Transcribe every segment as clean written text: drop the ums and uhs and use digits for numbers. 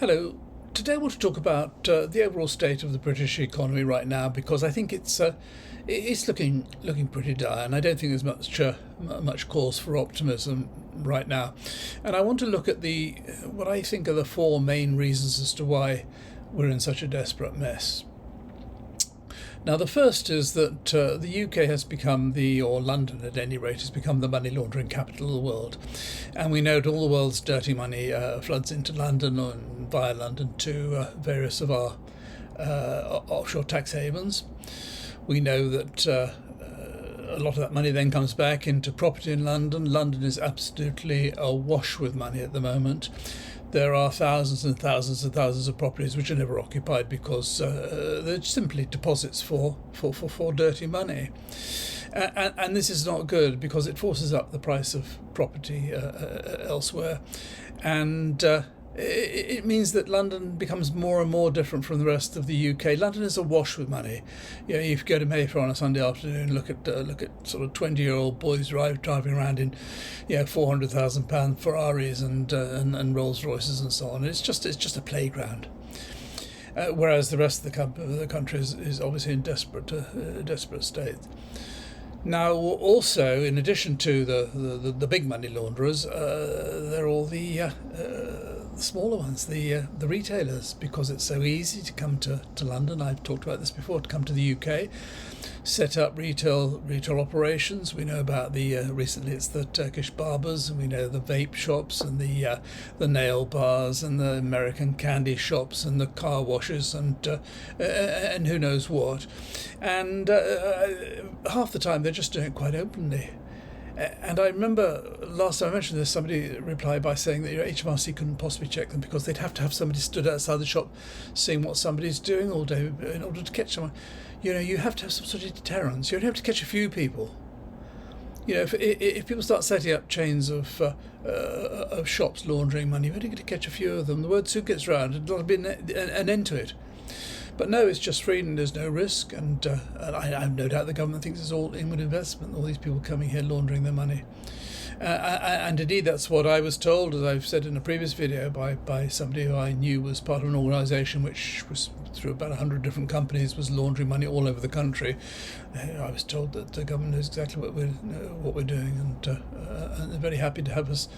Hello. Today I want to talk about the overall state of the British economy right now, because I think it's looking pretty dire, and I don't think there's much cause for optimism right now. And I want to look at what I think are the four main reasons as to why we're in such a desperate mess. Now, the first is that the UK has become or London at any rate, has become the money laundering capital of the world. And we know that all the world's dirty money floods into London and via London to various of our offshore tax havens. We know that a lot of that money then comes back into property in London. London is absolutely awash with money at the moment. There are thousands and thousands and thousands of properties which are never occupied because they're simply deposits for dirty money. And this is not good because it forces up the price of property elsewhere. And it means that London becomes more and more different from the rest of the UK. London is awash with money. You know, if you go to Mayfair on a Sunday afternoon, look at sort of 20-year-old boys driving around in, £400,000 Ferraris and Rolls Royces and so on. It's just a playground. Whereas the rest of the country is obviously in desperate state. Now, also, in addition to the big money launderers, there are all the smaller ones, the retailers, because it's so easy to come to London. I've talked about this before, to come to the UK, set up retail operations. We know about recently it's the Turkish barbers, and we know the vape shops and the nail bars and the American candy shops and the car washes and who knows what. And half the time they're just doing it quite openly. And I remember last time I mentioned this, somebody replied by saying that HMRC couldn't possibly check them because they'd have to have somebody stood outside the shop seeing what somebody's doing all day in order to catch someone. You have to have some sort of deterrence. You only have to catch a few people. If people start setting up chains of shops laundering money, you're only going to catch a few of them. The word soon gets round, and there'll be an end to it. But no, it's just free and there's no risk, and I have no doubt the government thinks it's all inward investment, all these people coming here laundering their money. And indeed that's what I was told, as I've said in a previous video, by somebody who I knew was part of an organisation which was through about 100 different companies, was laundering money all over the country. I was told that the government knows exactly what we're doing, and they're very happy to have us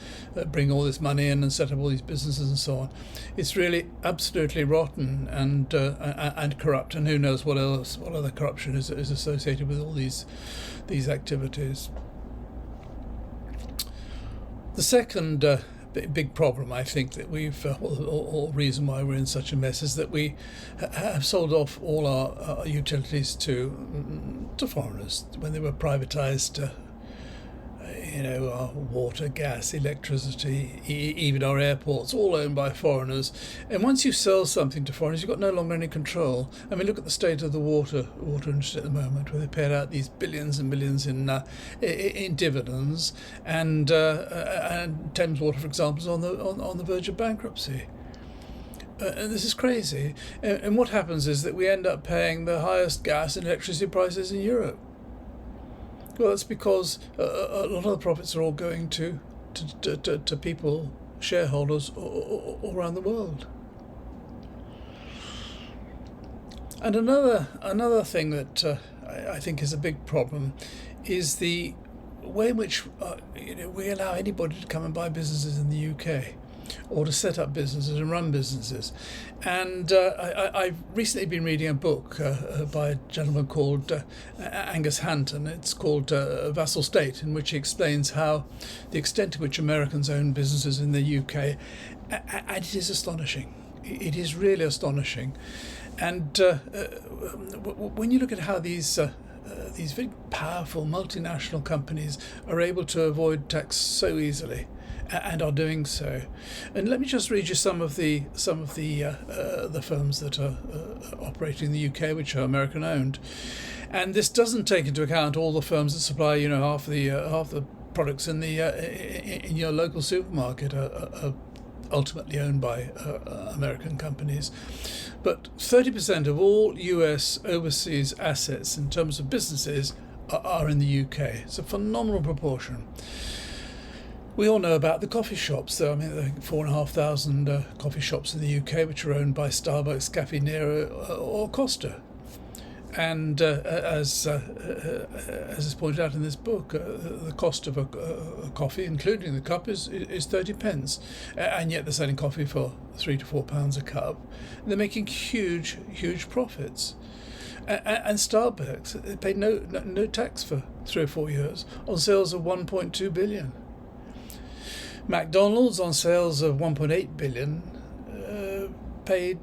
bring all this money in and set up all these businesses and so on. It's really absolutely rotten and corrupt, and who knows what other corruption is associated with all these activities. The second big problem, I think, that or reason why we're in such a mess, is that we have sold off all our utilities to foreigners when they were privatised. Our water, gas, electricity, even our airports, all owned by foreigners. And once you sell something to foreigners, you've got no longer any control. I mean, look at the state of the water industry at the moment, where they paid out these billions and billions in dividends, and Thames Water, for example, is on the verge of bankruptcy. And this is crazy. And what happens is that we end up paying the highest gas and electricity prices in Europe. Well, that's because a lot of the profits are all going to people, shareholders all around the world. And another thing that I think is a big problem is the way in which we allow anybody to come and buy businesses in the UK, or to set up businesses and run businesses. And I've recently been reading a book by a gentleman called Angus Hanton. It's called Vassal State, in which he explains how the extent to which Americans own businesses in the UK, and it is astonishing. It is really astonishing. And when you look at how these very powerful multinational companies are able to avoid tax so easily, and are doing so. And let me just read you some of the firms that are operating in the UK, which are American owned. And this doesn't take into account all the firms that supply half the products in your local supermarket are ultimately owned by American companies. But 30% of all US overseas assets in terms of businesses are in the UK. It's a phenomenal proportion. We all know about the coffee shops, though. I mean, there are 4,500 coffee shops in the UK which are owned by Starbucks, Caffè Nero, or Costa. And as is pointed out in this book, the cost of a coffee, including the cup, is 30 pence, and yet they're selling coffee for £3 to £4 a cup. And they're making huge profits. And Starbucks paid no tax for 3 or 4 years on sales of 1.2 billion. McDonald's, on sales of 1.8 billion, paid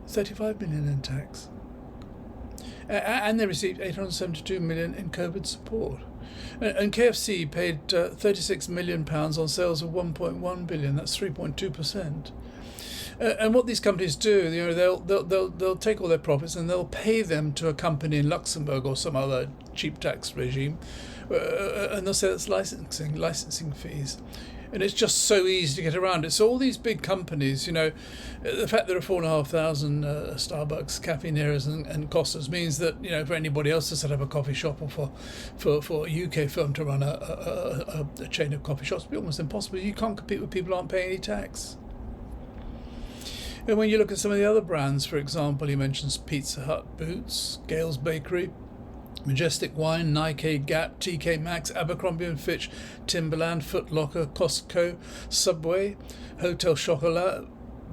35 million in tax. And they received 872 million in COVID support. And KFC paid 36 million pounds on sales of 1.1 billion. That's 3.2%. And what these companies do, they'll take all their profits and they'll pay them to a company in Luxembourg or some other cheap tax regime, and they'll say it's licensing fees. And it's just so easy to get around it. So all these big companies, the fact there are 4,500 Starbucks, Caffè Neros and Costas means that, for anybody else to set up a coffee shop or for a UK firm to run a chain of coffee shops, it'd be almost impossible. You can't compete with people who aren't paying any tax. And when you look at some of the other brands, for example, he mentions Pizza Hut, Boots, Gale's Bakery, Majestic Wine, Nike, Gap, TK Maxx, Abercrombie & Fitch, Timberland, Foot Locker, Costco, Subway, Hotel Chocolat,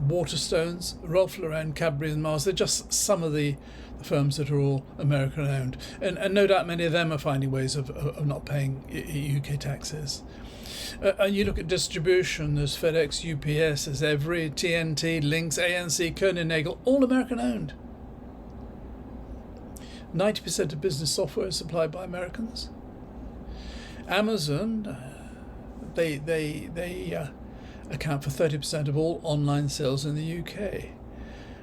Waterstones, Ralph Lauren, Cadbury and Mars. They're just some of the firms that are all American owned. And no doubt many of them are finding ways of not paying UK taxes. And you look at distribution, there's FedEx, UPS, there's Every, TNT, Lynx, ANC, Koenig & Nagel, all American owned. 90% of business software is supplied by Americans. Amazon, they account for 30% of all online sales in the UK,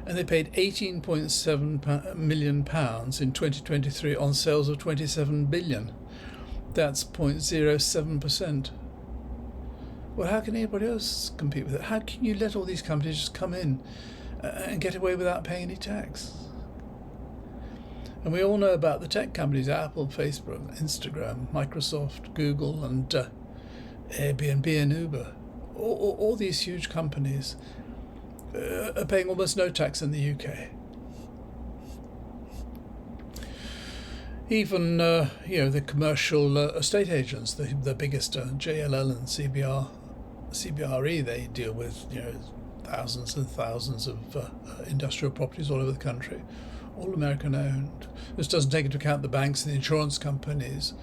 and they paid £18.7 million in 2023 on sales of 27 billion. That's 0.07%. Well, how can anybody else compete with it? How can you let all these companies just come in and get away without paying any tax? And we all know about the tech companies, Apple, Facebook, Instagram, Microsoft, Google, and Airbnb and Uber. All these huge companies are paying almost no tax in the UK. Even, the commercial estate agents, the biggest, JLL and CBRE, they deal with, thousands and thousands of industrial properties all over the country. All American owned. This doesn't take into account the banks and the insurance companies.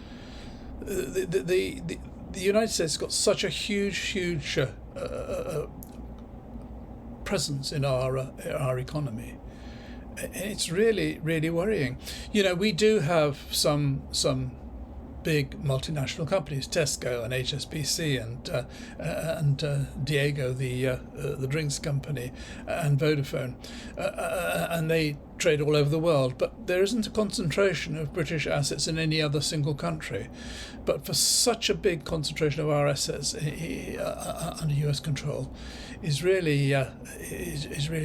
The United States has got such a huge presence in our economy. It's really worrying. We do have some big multinational companies, Tesco and HSBC and Diego, the drinks company, and Vodafone, and they trade all over the world. But there isn't a concentration of British assets in any other single country. But for such a big concentration of our assets under US control is really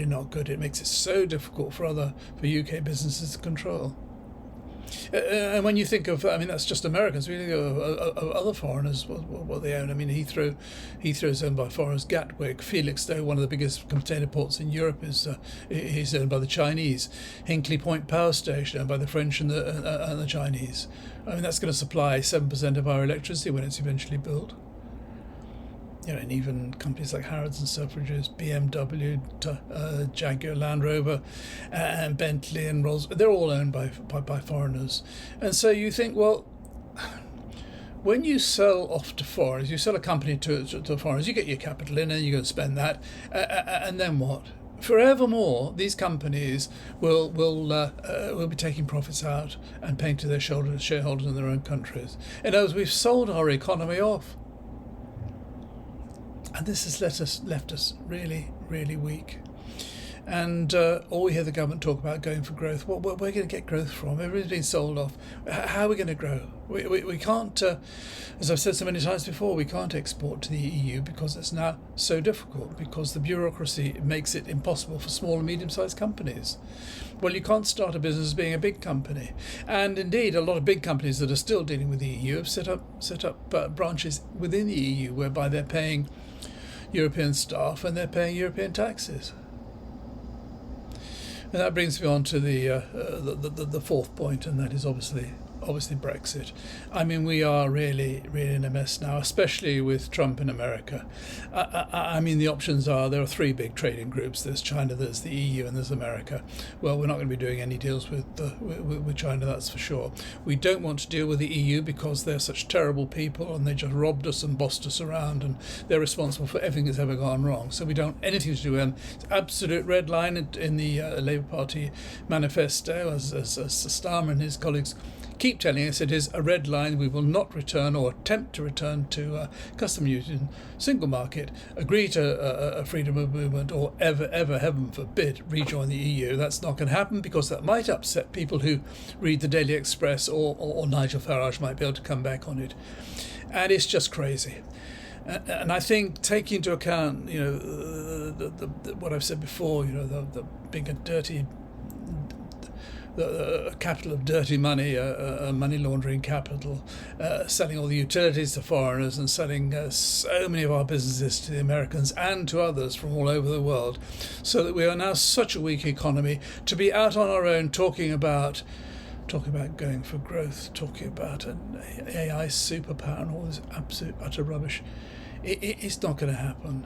not good. It makes it so difficult for UK businesses to control. And when you think of, that's just Americans. We think of other foreigners, what they own. Heathrow is owned by foreigners. Gatwick, Felixstowe, one of the biggest container ports in Europe, is owned by the Chinese. Hinkley Point Power Station owned by the French and the Chinese. That's going to supply 7% of our electricity when it's eventually built. And even companies like Harrods and Selfridges, BMW, Jaguar, Land Rover, and Bentley and Rolls, they're all owned by foreigners. And so you think, well, when you sell off to foreigners, you sell a company to foreigners, you get your capital in and you're going to spend that, and then what? Forevermore, these companies will be taking profits out and paying to their shareholders in their own countries. In other words, we've sold our economy off. And this has left us really weak. And all we hear the government talk about going for growth. Well, where are we going to get growth from? Everything's been sold off. How are we going to grow? We can't, as I've said so many times before, we can't export to the EU because it's now so difficult, because the bureaucracy makes it impossible for small and medium-sized companies. Well, you can't start a business being a big company. And indeed, a lot of big companies that are still dealing with the EU have set up branches within the EU whereby they're paying European staff and they're paying European taxes. And that brings me on to the fourth point, and that is obviously Brexit. I mean, we are really in a mess now, especially with Trump in America. I mean, the options are, there are three big trading groups. There's China, there's the EU, and there's America. Well, we're not going to be doing any deals with China, that's for sure. We don't want to deal with the EU because they're such terrible people and they just robbed us and bossed us around, and they're responsible for everything that's ever gone wrong. So we don't want anything to do with them. It's absolute red line in the Labour Party manifesto, as Starmer and his colleagues keep telling us, it is a red line. We will not return or attempt to return to custom union, single market, agree to a freedom of movement, or ever, heaven forbid, rejoin the EU. That's not going to happen because that might upset people who read the Daily Express, or Nigel Farage might be able to come back on it. And it's just crazy. And I think, taking into account, what I've said before, the big and dirty, the capital of dirty money, money laundering capital, selling all the utilities to foreigners and selling so many of our businesses to the Americans and to others from all over the world, so that we are now such a weak economy. To be out on our own talking about going for growth, talking about an AI superpower and all this absolute utter rubbish, it's not going to happen.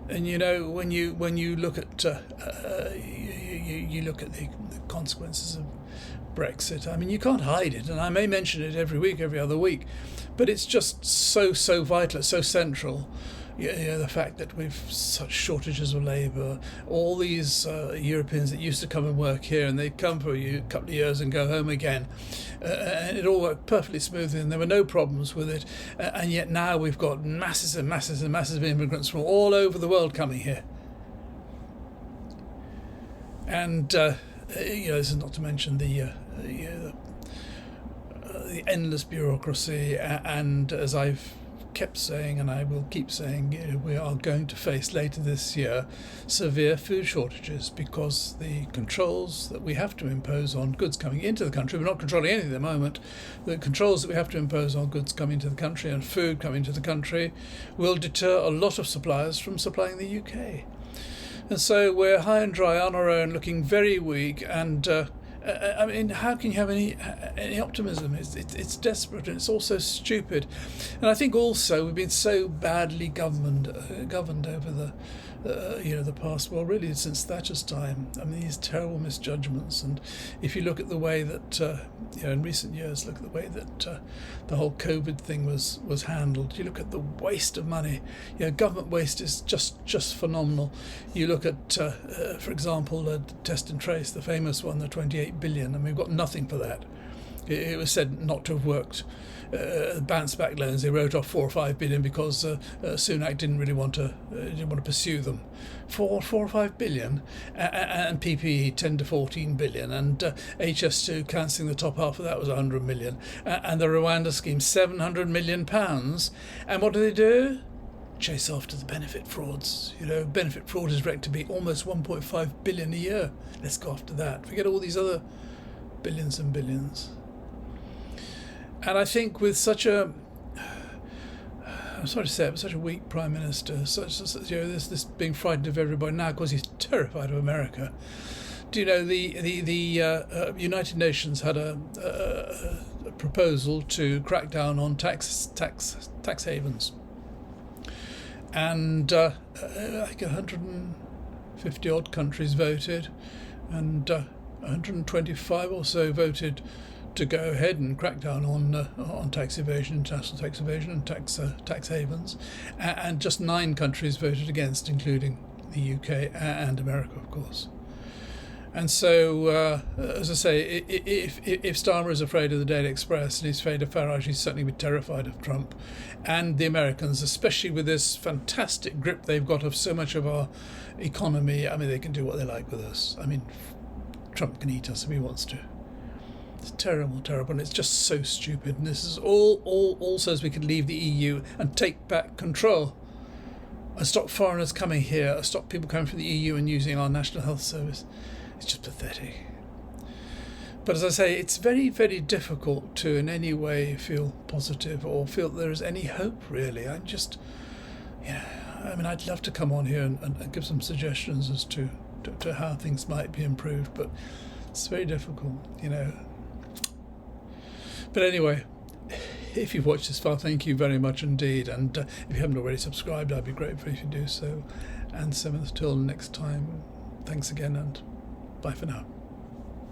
And when you look at you look at the consequences of Brexit, I mean, you can't hide it, and I may mention it every week, every other week, but it's just so vital, it's so central. The fact that we've such shortages of labour, all these Europeans that used to come and work here, and they'd come for a couple of years and go home again, and it all worked perfectly smoothly and there were no problems with it, and yet now we've got masses and masses and masses of immigrants from all over the world coming here. And this is not to mention the endless bureaucracy, and as I've kept saying, and I will keep saying, we are going to face later this year severe food shortages, because the controls that we have to impose on goods coming into the country, we're not controlling anything at the moment, the controls that we have to impose on goods coming into the country and food coming into the country will deter a lot of suppliers from supplying the UK. And so we're high and dry on our own, looking very weak, and I mean, how can you have any optimism? It's desperate, and it's also stupid. And I think also we've been so badly governed over the past, well, really since Thatcher's time. I mean, these terrible misjudgments. And if you look at the way that in recent years, look at the way that the whole COVID thing was handled. You look at the waste of money. Government waste is just phenomenal. You look at, for example, Test and Trace, the famous one, the 28 billion, and we've got nothing for that. It was said not to have worked. Bounce back loans, they wrote off 4 or 5 billion because Sunak didn't want to pursue them. 4 or 5 billion, and PPE 10 to 14 billion, and HS2 cancelling the top half of that was 100 million, and the Rwanda scheme 700 million pounds. And what do? Chase after the benefit frauds. Benefit fraud is reckoned to be almost 1.5 billion a year. Let's go after that. Forget all these other billions and billions. And I think with such a, I'm sorry to say it, but such a weak Prime Minister, this being frightened of everybody now because he's terrified of America. Do you know the United Nations had a proposal to crack down on tax havens, and like 150 odd countries voted, and 125 or so voted to go ahead and crack down on tax evasion, international tax evasion, and tax havens, and just 9 countries voted against, including the UK and America, of course. And so, as I say, if Starmer is afraid of the Daily Express and he's afraid of Farage, he's certainly be terrified of Trump and the Americans, especially with this fantastic grip they've got of so much of our economy. I mean, they can do what they like with us. I mean, Trump can eat us if he wants to. It's terrible, terrible, and it's just so stupid. And this is all so as we can leave the EU and take back control and stop foreigners coming here, stop people coming from the EU and using our National Health Service. It's just pathetic. But as I say, it's very, very difficult to in any way feel positive or feel there is any hope, really. I'm just, I mean, I'd love to come on here and give some suggestions as to how things might be improved, but it's very difficult, But anyway, if you've watched this far, thank you very much indeed. And if you haven't already subscribed, I'd be grateful if you do so. And so until next time, thanks again and bye for now.